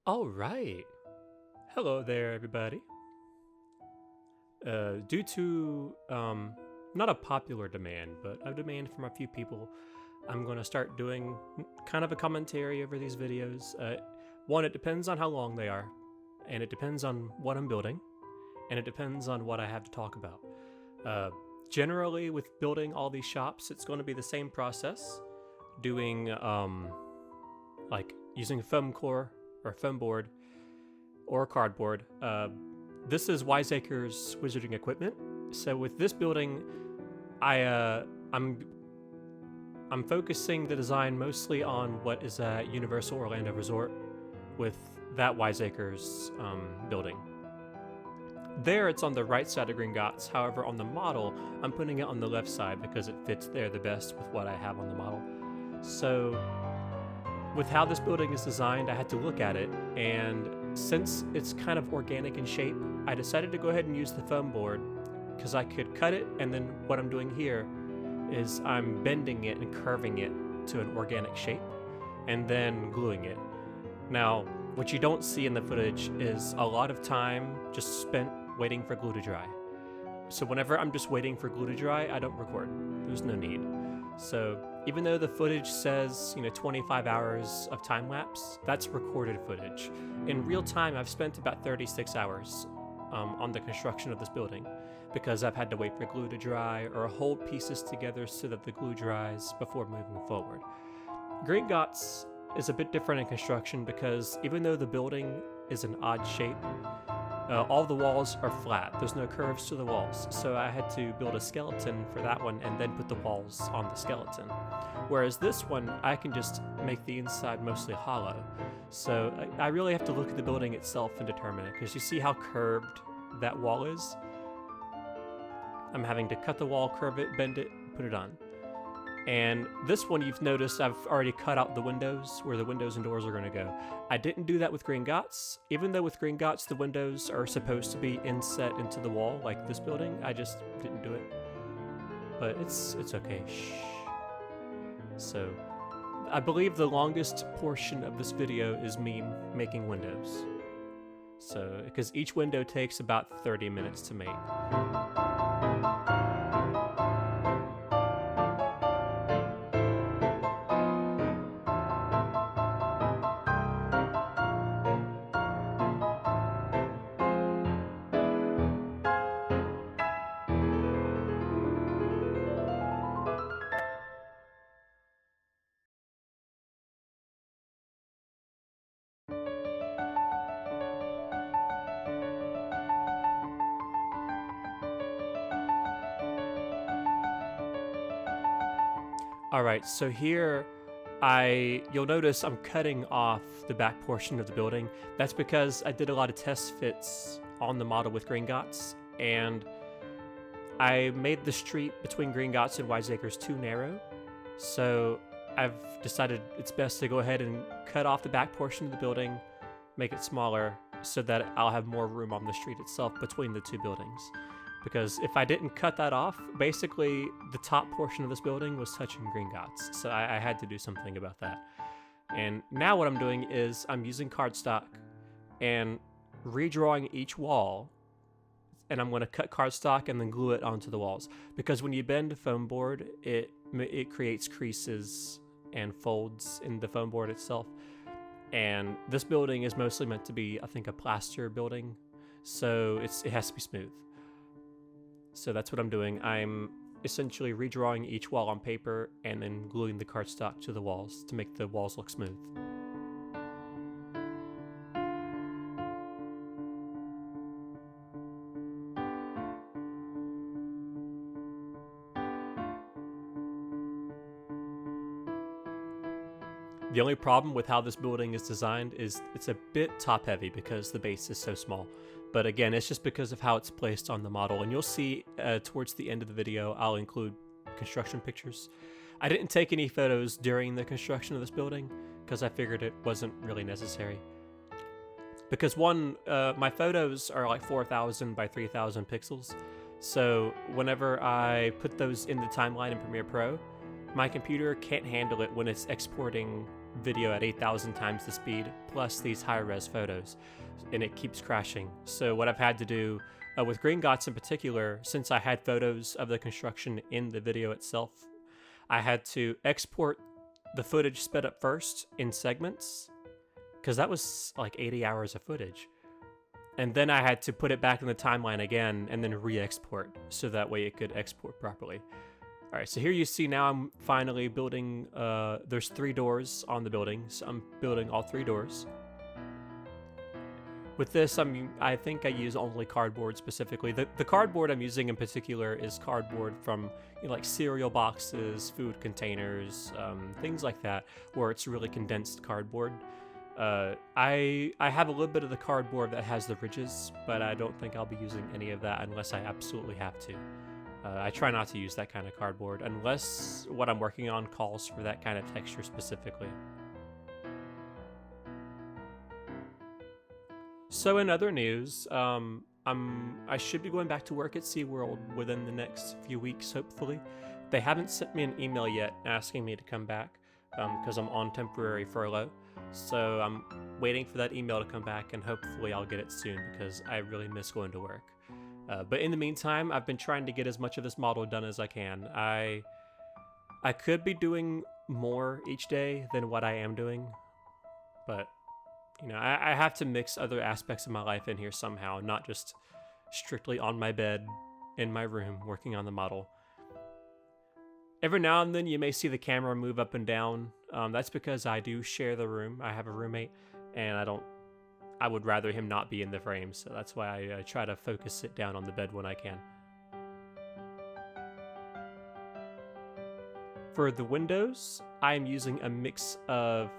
All right. Hello there, everybody. Due to not a popular demand, but a demand from a few people, I'm going to start doing kind of a commentary over these videos. One, it depends on how long they are, and it depends on what I'm building, and it depends on what I have to talk about. Generally, with building all these shops, it's going to be the same process, doing like using foam core or foam board or cardboard. This is Wiseacre's wizarding equipment. So with this building, I'm focusing the design mostly on what is at Universal Orlando Resort with that Wiseacre's building. There, it's on the right side of Gringotts. However, on the model, I'm putting it on the left side because it fits there the best with what I have on the model. So with how this building is designed, I had to look at it, and since it's kind of organic in shape, I decided to go ahead and use the foam board because I could cut it, and then what I'm doing here is I'm bending it and curving it to an organic shape and then gluing it. Now, what you don't see in the footage is a lot of time just spent waiting for glue to dry. So whenever I'm just waiting for glue to dry, I don't record. There's no need. So even though the footage says, 25 hours of time lapse, that's recorded footage. In real time, I've spent about 36 hours on the construction of this building because I've had to wait for glue to dry or hold pieces together so that the glue dries before moving forward. Gringotts is a bit different in construction because even though the building is an odd shape, all the walls are flat. There's no curves to the walls, so I had to build a skeleton for that one and then put the walls on the skeleton. Whereas this one, I can just make the inside mostly hollow. So I really have to look at the building itself and determine it, because you see how curved that wall is? I'm having to cut the wall, curve it, bend it, put it on. And this one, you've noticed I've already cut out the windows where the windows and doors are going to go. I didn't do that with Gringotts. Even though with Gringotts the windows are supposed to be inset into the wall like this building, I just didn't do it. But it's okay. Shh. So I believe the longest portion of this video is me making windows. So because each window takes about 30 minutes to make. Alright, so here you'll notice I'm cutting off the back portion of the building. That's because I did a lot of test fits on the model with Gringotts, and I made the street between Gringotts and Wiseacres too narrow. So I've decided it's best to go ahead and cut off the back portion of the building, make it smaller, so that I'll have more room on the street itself between the two buildings. Because if I didn't cut that off, basically the top portion of this building was touching Gringotts, so I had to do something about that. And now what I'm doing is I'm using cardstock and redrawing each wall, and I'm going to cut cardstock and then glue it onto the walls. Because when you bend a foam board, it creates creases and folds in the foam board itself. And this building is mostly meant to be, I think, a plaster building, so it has to be smooth. So that's what I'm doing. I'm essentially redrawing each wall on paper and then gluing the cardstock to the walls to make the walls look smooth. The only problem with how this building is designed is it's a bit top heavy because the base is so small. But again, it's just because of how it's placed on the model. And you'll see towards the end of the video, I'll include construction pictures. I didn't take any photos during the construction of this building because I figured it wasn't really necessary. Because one, my photos are like 4,000 by 3,000 pixels. So whenever I put those in the timeline in Premiere Pro, my computer can't handle it when it's exporting video at 8,000 times the speed, plus these high-res photos, and it keeps crashing. So what I've had to do, with Gringotts in particular, since I had photos of the construction in the video itself, I had to export the footage sped up first in segments, because that was like 80 hours of footage. And then I had to put it back in the timeline again and then re-export, so that way it could export properly. All right, so here you see now I'm finally building, there's 3 doors on the building, so I'm building all 3 doors. With this, I think I use only cardboard specifically. The cardboard I'm using in particular is cardboard from, you know, like cereal boxes, food containers, things like that, where it's really condensed cardboard. I have a little bit of the cardboard that has the ridges, but I don't think I'll be using any of that unless I absolutely have to. I try not to use that kind of cardboard unless what I'm working on calls for that kind of texture specifically. So in other news, I should be going back to work at SeaWorld within the next few weeks, hopefully. They haven't sent me an email yet asking me to come back because I'm on temporary furlough. So I'm waiting for that email to come back, and hopefully I'll get it soon because I really miss going to work. But in the meantime, I've been trying to get as much of this model done as I can. I could be doing more each day than what I am doing, but you know, I have to mix other aspects of my life in here somehow, not just strictly on my bed in my room working on the model. Every now and then you may see the camera move up and down. That's because I do share the room. I have a roommate, and I would rather him not be in the frame, so that's why I try to focus it down on the bed when I can. For the windows, I am using a mix of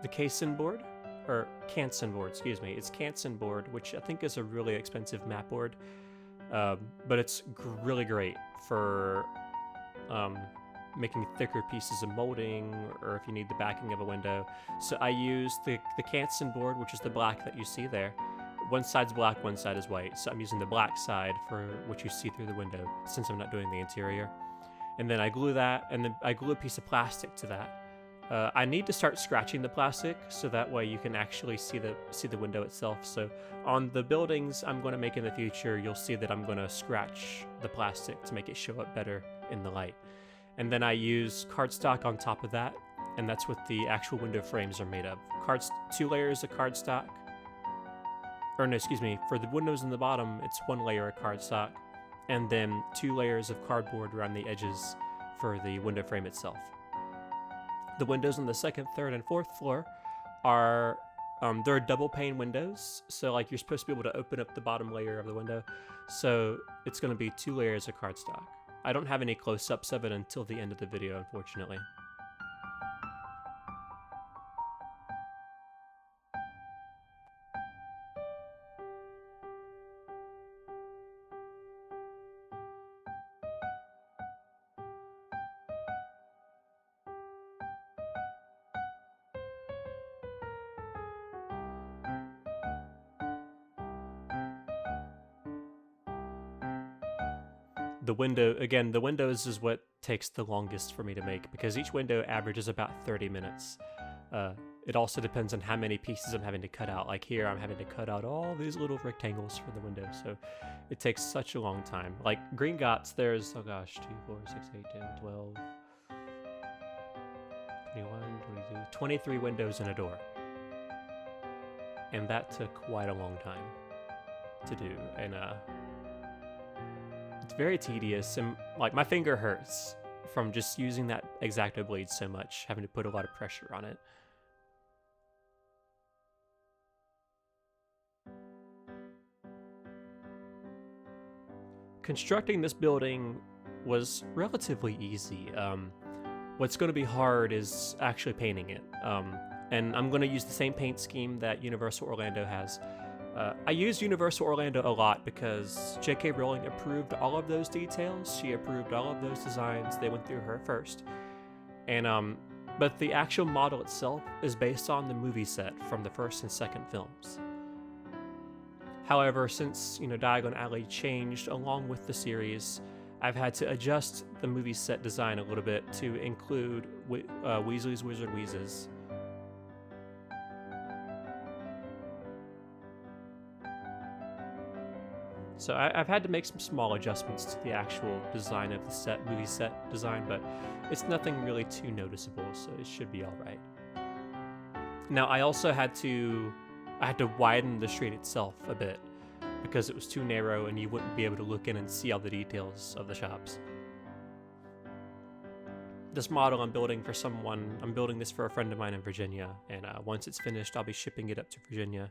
the Canson board, excuse me. It's Canson board, which I think is a really expensive mat board, but it's really great for making thicker pieces of molding, or if you need the backing of a window. So I use the Canson board, which is the black that you see there. One side's black, one side is white. So I'm using the black side for what you see through the window, since I'm not doing the interior. And then I glue that, and then I glue a piece of plastic to that. I need to start scratching the plastic so that way you can actually see the window itself. So on the buildings I'm going to make in the future, you'll see that I'm going to scratch the plastic to make it show up better in the light. And then I use cardstock on top of that, and that's what the actual window frames are made of. 2 layers of cardstock. Or no, excuse me, for the windows in the bottom, it's 1 layer of cardstock, and then 2 layers of cardboard around the edges for the window frame itself. The windows on the 2nd, 3rd, and 4th floor are, they're double pane windows, so like you're supposed to be able to open up the bottom layer of the window, so it's going to be 2 layers of cardstock. I don't have any close-ups of it until the end of the video, unfortunately. The windows is what takes the longest for me to make, because each window averages about 30 minutes. It also depends on how many pieces I'm having to cut out. Like here, I'm having to cut out all these little rectangles for the window, so it takes such a long time. Like Gringotts, there's, 2, 4, 6, 8, 10, 12, 21, 22, 23 windows and a door. And that took quite a long time to do, and it's very tedious, and like my finger hurts from just using that X-Acto blade so much, having to put a lot of pressure on it. Constructing this building was relatively easy. What's going to be hard is actually painting it. And I'm going to use the same paint scheme that Universal Orlando has. I use Universal Orlando a lot because J.K. Rowling approved all of those details. She approved all of those designs. They went through her first. And but the actual model itself is based on the movie set from the first and second films. However, since Diagon Alley changed along with the series, I've had to adjust the movie set design a little bit to include Weasley's Wizard Wheezes, So I've had to make some small adjustments to the actual design of the set, movie set design, but it's nothing really too noticeable, so it should be all right. Now I also had to widen the street itself a bit because it was too narrow and you wouldn't be able to look in and see all the details of the shops. This model I'm building this for a friend of mine in Virginia, and once it's finished, I'll be shipping it up to Virginia.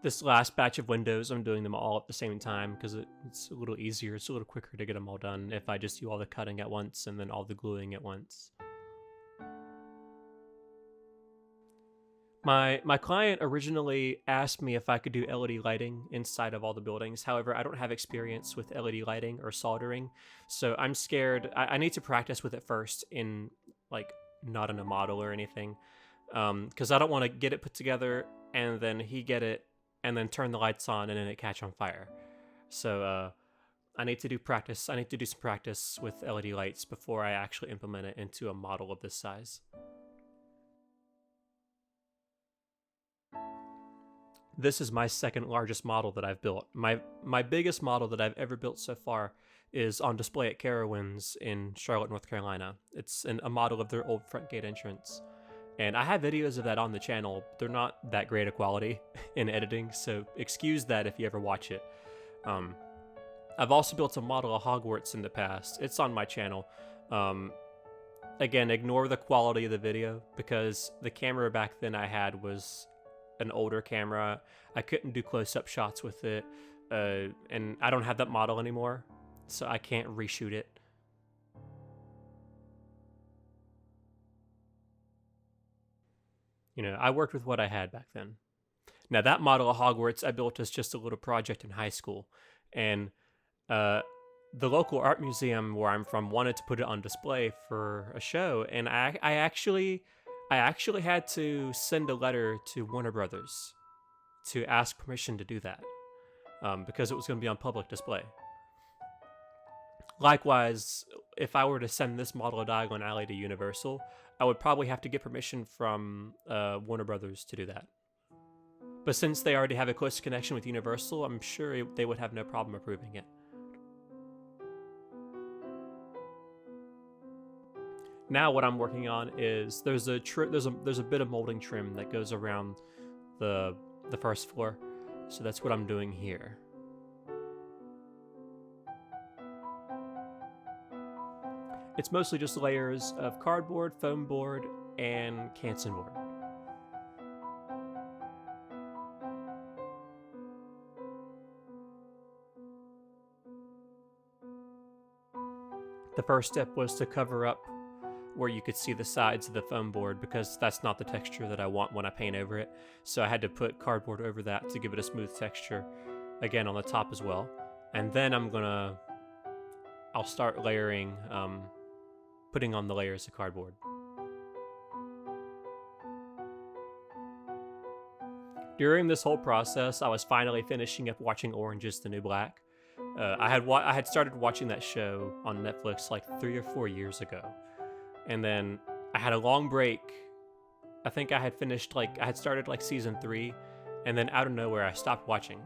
This last batch of windows, I'm doing them all at the same time because it's a little easier, it's a little quicker to get them all done if I just do all the cutting at once and then all the gluing at once. My client originally asked me if I could do LED lighting inside of all the buildings. However, I don't have experience with LED lighting or soldering, so I'm scared. I need to practice with it first in, like, not in a model or anything, because I don't want to get it put together and then he get it and then turn the lights on and then it catch on fire. So I need to do practice. I need to do some practice with LED lights before I actually implement it into a model of this size. This is my second largest model that I've built. My biggest model that I've ever built so far is on display at Carowinds in Charlotte, North Carolina. It's a model of their old front gate entrance. And I have videos of that on the channel. They're not that great a quality in editing, so excuse that if you ever watch it. I've also built a model of Hogwarts in the past. It's on my channel. Again, ignore the quality of the video because the camera back then I had was an older camera. I couldn't do close-up shots with it, and I don't have that model anymore, so I can't reshoot it. You know, I worked with what I had back then. Now, that model of Hogwarts I built as just a little project in high school, and the local art museum where I'm from wanted to put it on display for a show, and I actually had to send a letter to Warner Brothers to ask permission to do that, because it was going to be on public display. Likewise, if I were to send this model of Diagon Alley to Universal, I would probably have to get permission from Warner Brothers to do that. But since they already have a close connection with Universal, I'm sure they would have no problem approving it. Now what I'm working on is there's a bit of molding trim that goes around the first floor, so that's what I'm doing here. It's mostly just layers of cardboard, foam board, and Canson board. The first step was to cover up where you could see the sides of the foam board because that's not the texture that I want when I paint over it. So I had to put cardboard over that to give it a smooth texture, again on the top as well. And then I'll start layering, putting on the layers of cardboard. During this whole process, I was finally finishing up watching Orange is the New Black. I had started watching that show on Netflix like 3 or 4 years ago. And then I had a long break. I think I had started like season 3, and then out of nowhere I stopped watching.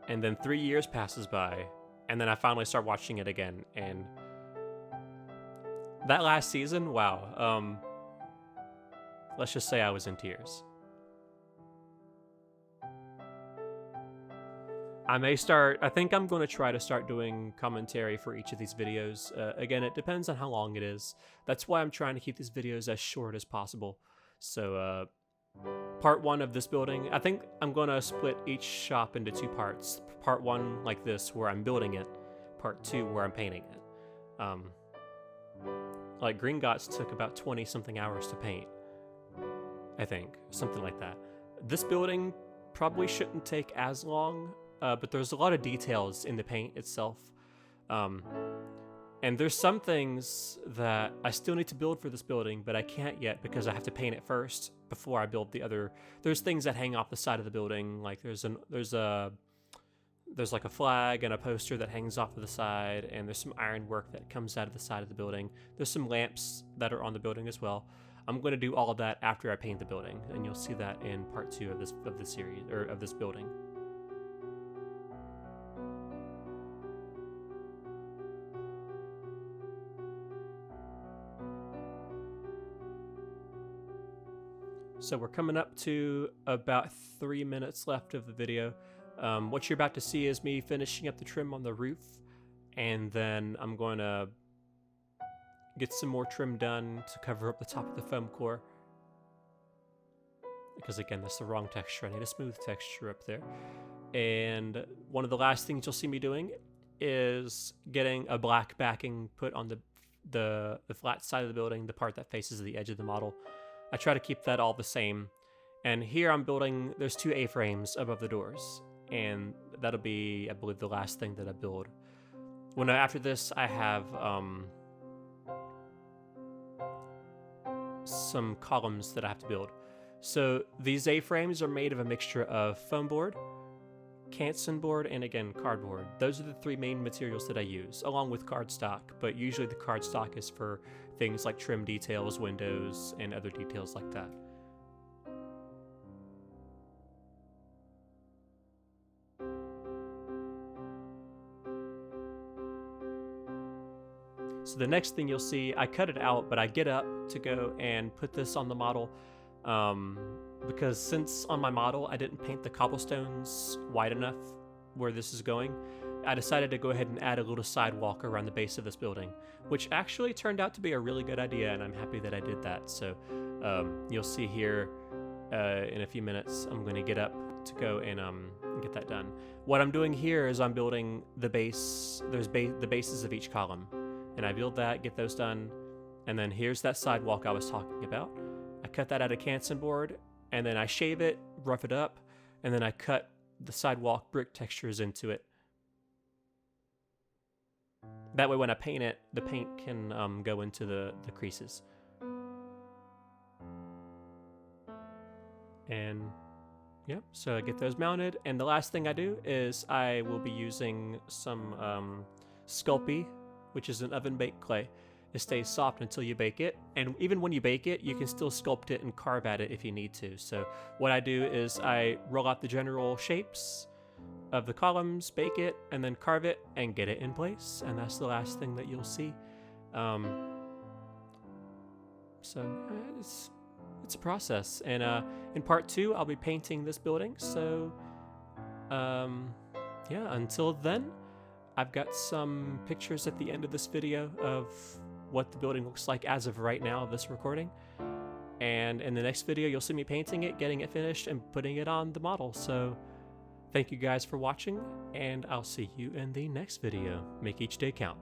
And then 3 years passes by, and then I finally start watching it again. And that last season, wow. Let's just say I was in tears. I think I'm going to try to start doing commentary for each of these videos. Again, it depends on how long it is. That's why I'm trying to keep these videos as short as possible. So, part 1 of this building, I think I'm going to split each shop into 2 parts. Part 1 like this, where I'm building it. Part 2, where I'm painting it. Like Gringotts took about 20-something hours to paint. I think, something like that. This building probably shouldn't take as long, but there's a lot of details in the paint itself. And there's some things that I still need to build for this building, but I can't yet because I have to paint it first before I build the other. There's things that hang off the side of the building, like there's like a flag and a poster that hangs off of the side, and there's some ironwork that comes out of the side of the building. There's some lamps that are on the building as well. I'm going to do all of that after I paint the building, and you'll see that in part 2 of this series, or of this building. So we're coming up to about 3 minutes left of the video. What you're about to see is me finishing up the trim on the roof, and then I'm going to get some more trim done to cover up the top of the foam core. Because again, that's the wrong texture. I need a smooth texture up there. And one of the last things you'll see me doing is getting a black backing put on the flat side of the building, the part that faces the edge of the model. I try to keep that all the same. And here I'm building, there's 2 A-frames above the doors. And that'll be, I believe, the last thing that I build. After this, I have some columns that I have to build. So these A-frames are made of a mixture of foam board, Canson board, and again, cardboard. Those are the 3 main materials that I use, along with cardstock, but usually the cardstock is for things like trim details, windows, and other details like that. So the next thing you'll see, I cut it out, but I get up to go and put this on the model, because since on my model I didn't paint the cobblestones wide enough where this is going, I decided to go ahead and add a little sidewalk around the base of this building, which actually turned out to be a really good idea, and I'm happy that I did that. So you'll see here in a few minutes I'm going to get up to go and get that done. What I'm doing here is I'm building the base. There's the bases of each column, and I build that, get those done, and then here's that sidewalk I was talking about. I cut that out of Canson board, and then I shave it, rough it up, and then I cut the sidewalk brick textures into it. That way when I paint it, the paint can go into the creases. And yeah, so I get those mounted, and the last thing I do is I will be using some Sculpey, which is an oven-baked clay. It stays soft until you bake it, and even when you bake it, you can still sculpt it and carve at it if you need to. So what I do is I roll out the general shapes of the columns, bake it, and then carve it and get it in place, and that's the last thing that you'll see. So it's a process, and in part 2 I'll be painting this building. So yeah, until then, I've got some pictures at the end of this video of what the building looks like as of right now of this recording. And in the next video, you'll see me painting it, getting it finished, and putting it on the model. So thank you guys for watching, and I'll see you in the next video. Make each day count.